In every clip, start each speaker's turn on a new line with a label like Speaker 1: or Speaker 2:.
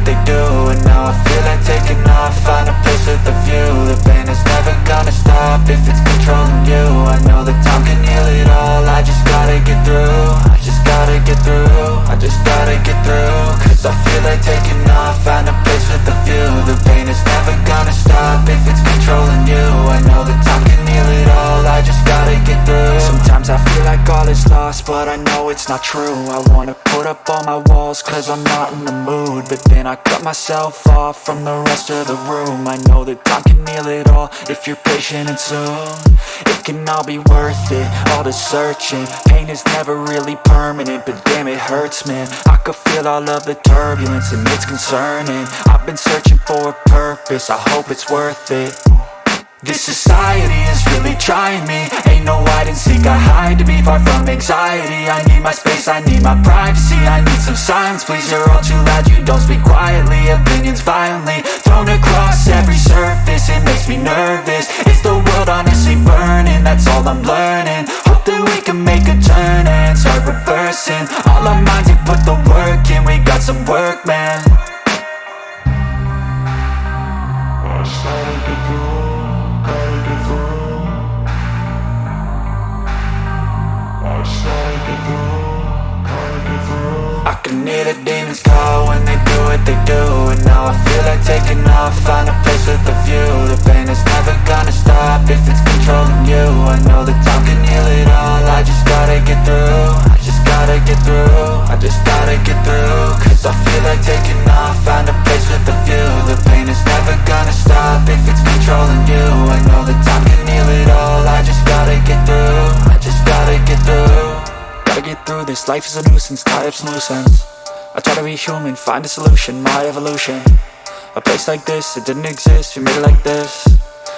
Speaker 1: they do, and now I feel like taking off. Find a place with a view. The pain is never gonna stop if it's controlling you. I know that time can heal it all. I just gotta get through. I just gotta get through. I just gotta get through. Cause I feel like taking off. Find a place with a view. The pain is never gonna stop if it's controlling you. I know that time can heal it all. I just gotta get through. Sometimes I feel like all is lost, but I know it's not true. I wanna put up all my walls cause I'm not in the mood, but then I cut myself off from the rest of the room. I know that time can heal it all if you're patient and soon it can all be worth it, all the searching. Pain is never really permanent, but damn it hurts, man. I could feel all of the turbulence and it's concerning. I've been searching for a purpose, I hope it's worth it. This society is really trying me. Ain't no hide and seek, I hide to be far from anxiety. I need my space, I need my privacy. I need some silence, please, you're all too loud. You don't speak quietly, opinions violently thrown across every surface. It makes me nervous, it's the world honestly burning. That's all I'm learning, hope that we can make a turn and start reversing. All our minds, we put the work in, we got some work, man. I can hear the demons call when they do what they do, and now I feel like taking off. Find a place with a view. The pain is never gonna stop if it's controlling you. I know that time can heal it all. I just gotta get through. I just gotta get through. I just gotta get through. Cause I feel like taking off. Find a place with a view. The pain is never gonna stop if it's controlling you. I know that time can heal it all. I just gotta get through. I just gotta get through. Gotta get through this, life is a nuisance, tie up some loose ends. I try to be human, find a solution, my evolution. A place like this, it didn't exist, we made it like this.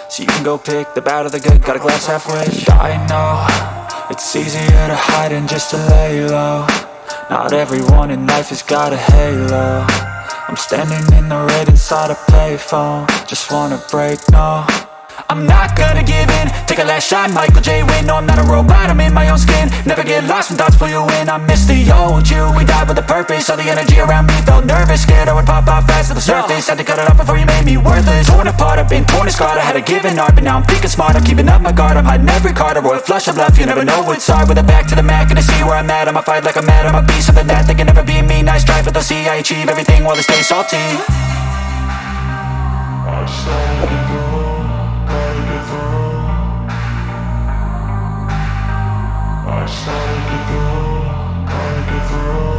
Speaker 1: So you can go pick the bad or the good, got a glass half wish. I know, it's easier to hide than just to lay low. Not everyone in life has got a halo. I'm standing in the red inside a payphone. Just wanna break, no, I'm not gonna give in. Take a last shot, Michael J. Win. No, I'm not a robot, I'm in my own skin. Never get lost when thoughts pull you in. I miss the old you, we died with a purpose. All the energy around me felt nervous, scared I would pop off fast to the surface. Had to cut it off before you made me worthless. Torn apart, I've been torn and scarred. I had a given art, but now I'm thinking smart. I'm keeping up my guard, I'm hiding every card. A royal flush of left, you never know what's hard. With a back to the mat, gonna see where I'm at. I'ma fight like I'm mad, I'ma be something that they can never be me. Nice try, but they'll see I achieve everything while they stay salty.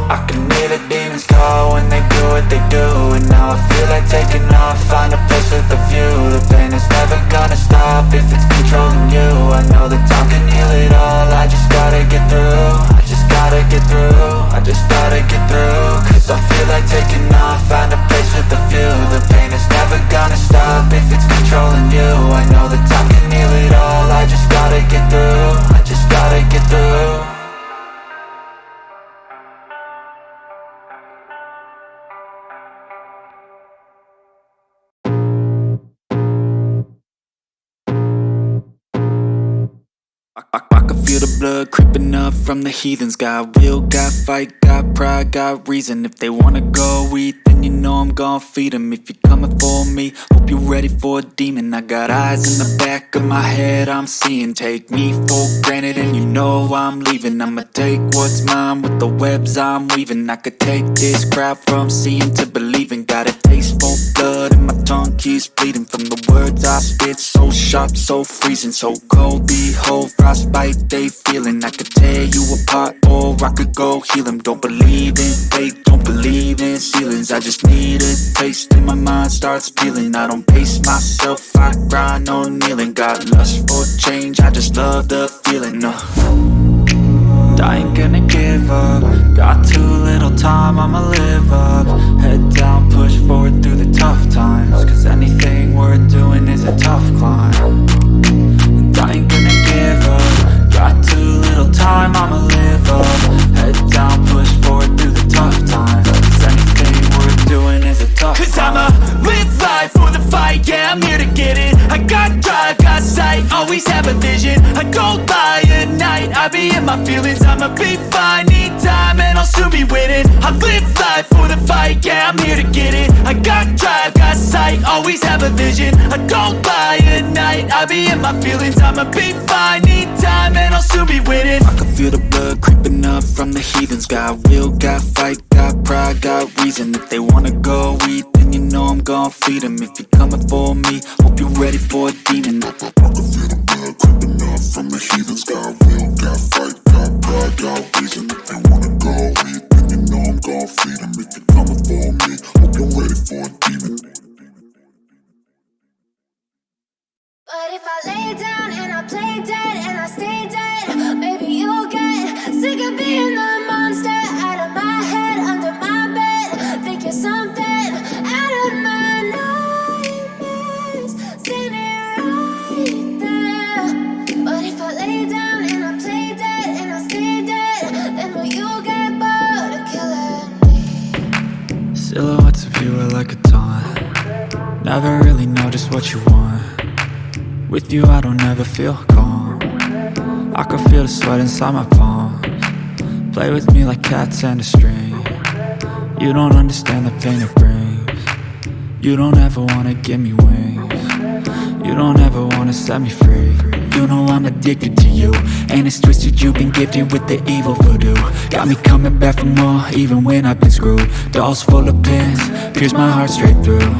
Speaker 1: I can hear the demons call when they do what they do, and now I feel like taking off. Find a place with a view. The pain is never gonna stop if it's controlling you. I know that time can heal it all. I just gotta get through. I just gotta get through. I just gotta get through. Cause I feel like taking off. Find a place with a view. The pain is never gonna stop if it's controlling you. I know that time can heal it all. I just gotta get through. I just gotta get through. I can feel the blood creeping up from the heathens. Got will, got fight, got pride, got reason. If they wanna go eat, then you know I'm gon' feed them. If you're coming for me, hope you're ready for a demon. I got eyes in the back of my head, I'm seeing. Take me for granted and you know I'm leaving. I'ma take what's mine with the webs I'm weaving. I could take this crowd from seeing to believing. Got a taste for blood and my tongue keeps bleeding. From the words I spit, so sharp, so freezing. So cold, behold, frostbite they feeling. I could tear you apart or I could go heal them. Don't believe in fate, don't believe in ceilings. I just need a taste and my mind starts peeling. I don't pace myself, I grind on kneeling. Got lust for change, I just love the feeling. I ain't gonna give up. Got too little time, I'ma live up. Head down, push forward through the tough times. Cause anything worth doing is a tough climb. And I ain't gonna give up. Got too little time, I'ma live up. Head down, push forward through the tough times. Cause anything worth doing is a tough climb. Cause I'ma live life for the fight, yeah, I'm here to get it. I got drive, got sight, always have a vision. I don't lie at night, I be in my feelings. I'ma be fine, need time and I'll soon be winning. I live life for the fight, yeah, I'm here to get it. I'ma be fine. Need time and I'll soon be winning. I can feel the blood creeping up from the heathens. Got will, got fight, got pride, got reason. If they wanna go eat, then you know I'm gon' feed them. If you're coming for me, hope you're ready for a demon. I can feel the blood creeping up from the heathens. Got will, got fight, got pride, got reason. If they wanna go eat, then you know I'm gon' feed them. If you're coming for me, hope you're ready for a demon.
Speaker 2: But if I lay down and I play dead and I stay dead, maybe you'll get sick of being the monster out of my head, under my bed. Think you're something out of my nightmares, standing right there. But if I lay down and I play dead and I stay dead, then will you get bored of killing me?
Speaker 1: Silhouettes of you are like a taunt. Never really know just what you want. With you I don't ever feel calm. I can feel the sweat inside my palms. Play with me like cats and a string. You don't understand the pain it brings. You don't ever wanna give me wings. You don't ever wanna set me free. You know I'm addicted to you, and it's twisted, you've been gifted with the evil voodoo. Got me coming back for more, even when I've been screwed. Dolls full of pins, pierce my heart straight through.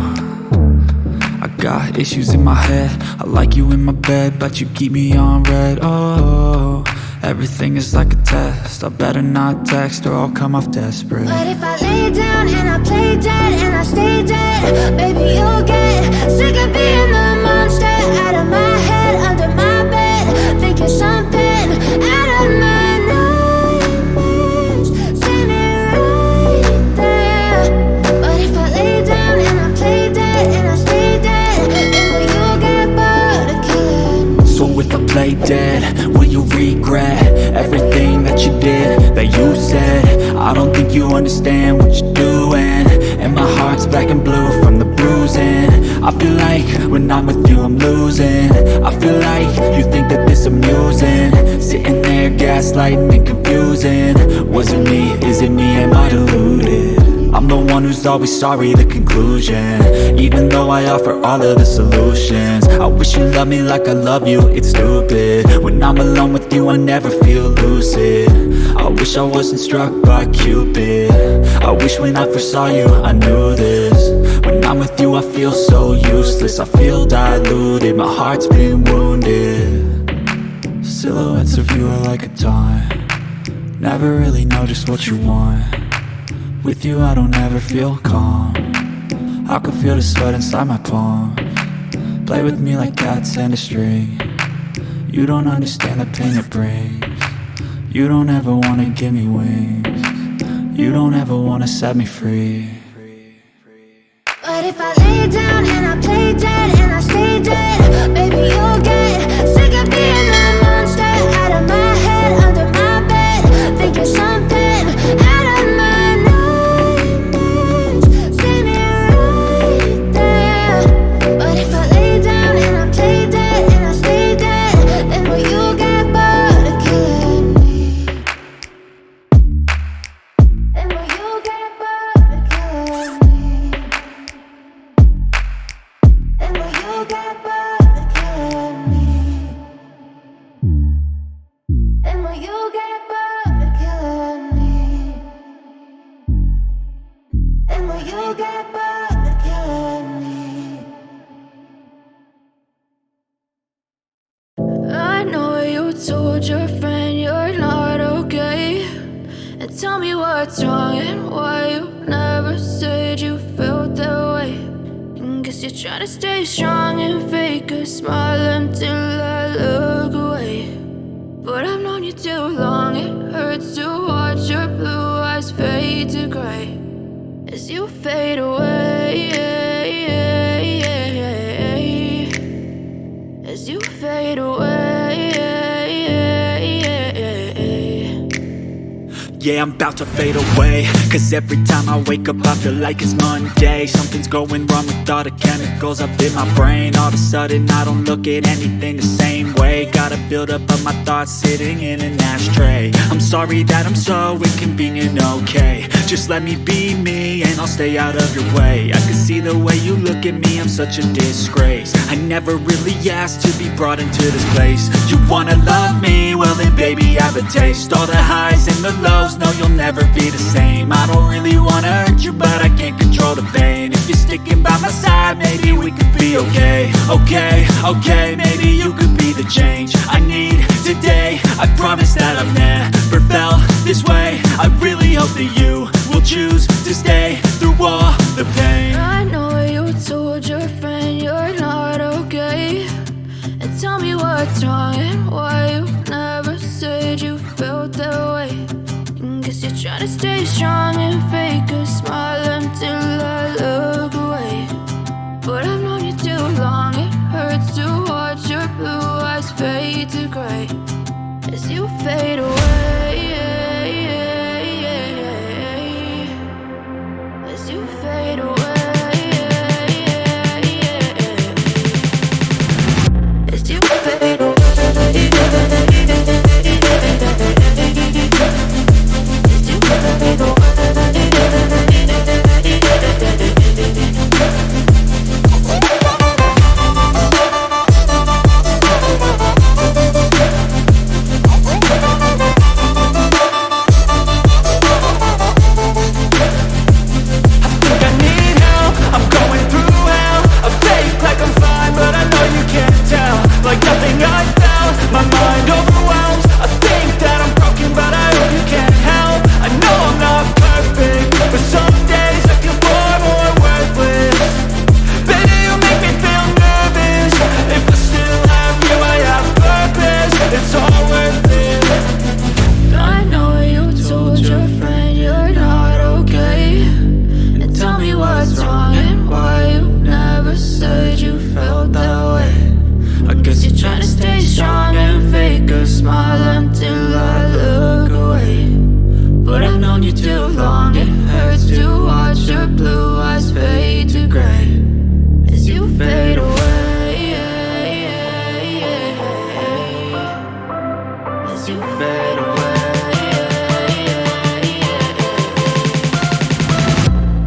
Speaker 1: I got issues in my head, I like you in my bed, but you keep me on red. Oh, everything is like a test. I better not text or I'll come off desperate.
Speaker 2: But if I lay down and I play dead and I stay dead, maybe you'll get sick of being the monster out of my head, under my bed. Think you're something out of my nightmares, standing right there. But if I lay down and I play dead and I stay dead, then will you get bored of killing me?
Speaker 1: So if I play dead, will you regret everything that you did, that you said? I don't think you understand what you're doing, and my heart's black and blue from the bruising. I feel like when I'm with you I'm losing. I feel like you think that this amusing, sitting there gaslighting and confusing. Was it me? Is it me? Am I deluded? I'm the one who's always sorry, the conclusion. Even though I offer all of the solutions, I wish you loved me like I love you, it's stupid. When I'm alone with you I never feel lucid. I wish I wasn't struck by Cupid. I wish when I first saw you I knew this. When I'm with you I feel so useless, I feel diluted, my heart's been wounded. Silhouettes of you are like a taunt. Never really know just what you want. With you I don't ever feel calm. I can feel the sweat inside my palms. Play with me like cats and a string. You don't understand the pain it brings. You don't ever wanna give me wings. You don't ever wanna set me free.
Speaker 2: But if I lay down and I play dead and I stay dead, maybe you'll get sick of being the monster out of my head, under my bed. Think you're something out of my nightmares, standing right there. But if I lay down and I play dead and I stay dead, then will you get bored of killing me? Then will you get bored of killing me? Then will you get bored of killing me? Then will you get bored of killing me? Then will you get bored of killing me? I know you told your friend you're not okay, and tell me what's wrong and why you never said you felt that way. And guess you're trying to stay strong and fake a smile until I look away. But I've known you too long, it hurts to watch your blue eyes fade to gray as you fade away, as you fade away.
Speaker 1: Yeah, I'm about to fade away, cause every time I wake up I feel like it's Monday. Something's going wrong with all the chemicals up in my brain. All of a sudden I don't look at anything the same way. Got a buildup of my thoughts sitting in an ashtray. I'm sorry that I'm so inconvenient, okay. Just let me be me and I'll stay out of your way. I can see the way you look at me, I'm such a disgrace. I never really asked to be brought into this place. You wanna love me? Well then baby, have a taste. All the highs and the lows, no you'll never be the same. I don't really wanna hurt you, but I can't control the pain. If you're sticking by my side, maybe we could be okay. Okay, maybe you could be the change I need today. I promise that I've never felt this way. I really hope that you will choose to stay through all the pain.
Speaker 2: I know you told your friend you're not okay, and tell me what's wrong and why you never said you felt that way. And guess you're trying to stay strong and fake a smile until I look away. But I've known you too long, it hurts to watch your blue eyes fade to gray as you fade away. As you fade away. As you fade away. As you fade away.
Speaker 1: Like nothing I felt, my mind overwhelms. I think that I'm broken, but I hope you can't help. I know I'm not perfect, but some days I feel far more worthless. Baby, you make me feel nervous. If I still have you, I have purpose. It's all worth it.
Speaker 2: I know you told your friend you're not okay, and tell me what's wrong and why you never said you felt that way. I guess you're trying to stay strong and fake a smile until I look away. But I've known you too long, it hurts to watch your blue eyes fade to gray as you fade away. As you fade away.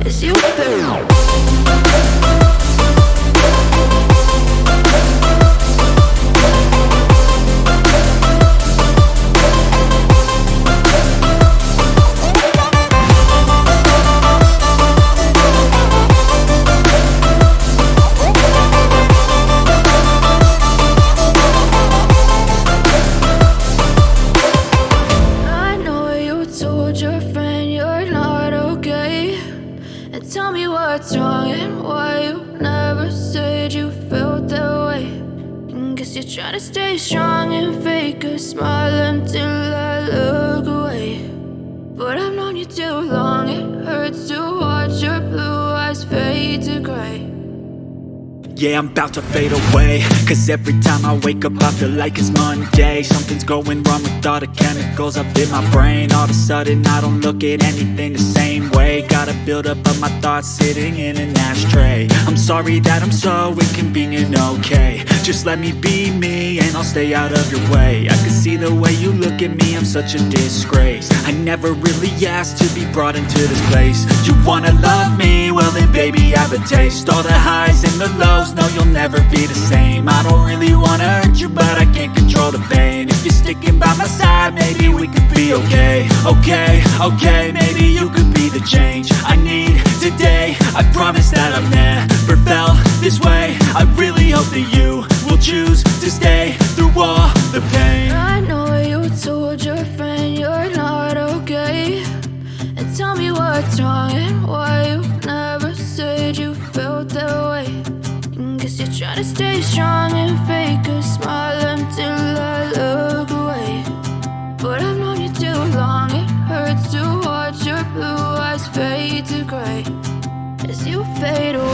Speaker 2: As you fade away. Tell me what's wrong and why you never said you felt that way. And guess you're trying to stay strong and fake a smile until I look away. But I've known you too long, it hurts to watch your blue eyes fade to gray.
Speaker 1: Yeah, I'm about to fade away, cause every time I wake up I feel like it's Monday. Something's going wrong with all the chemicals up in my brain. All of a sudden I don't look at anything the same way. Gotta build up of my thoughts sitting in an ashtray. I'm sorry that I'm so inconvenient, okay. Just let me be me and I'll stay out of your way. I can see the way you look at me, I'm such a disgrace. I never really asked to be brought into this place. You wanna love me? Well then baby, have a taste. All the highs and the lows, no you'll never be the same. I don't really wanna hurt you, but I can't control the pain. If you're sticking by my side, maybe we could be okay. Okay, maybe you could be the change I need today. I promise that I've never felt this way. I really hope that you will choose to stay through all the pain.
Speaker 2: I know you told your friend you're not okay, and tell me what's wrong and why you never said you felt that way. And guess you're trying to stay strong and fake a smile until I look away. But I've known you too long, it hurts to watch your blue eyes fade to gray as you fade away.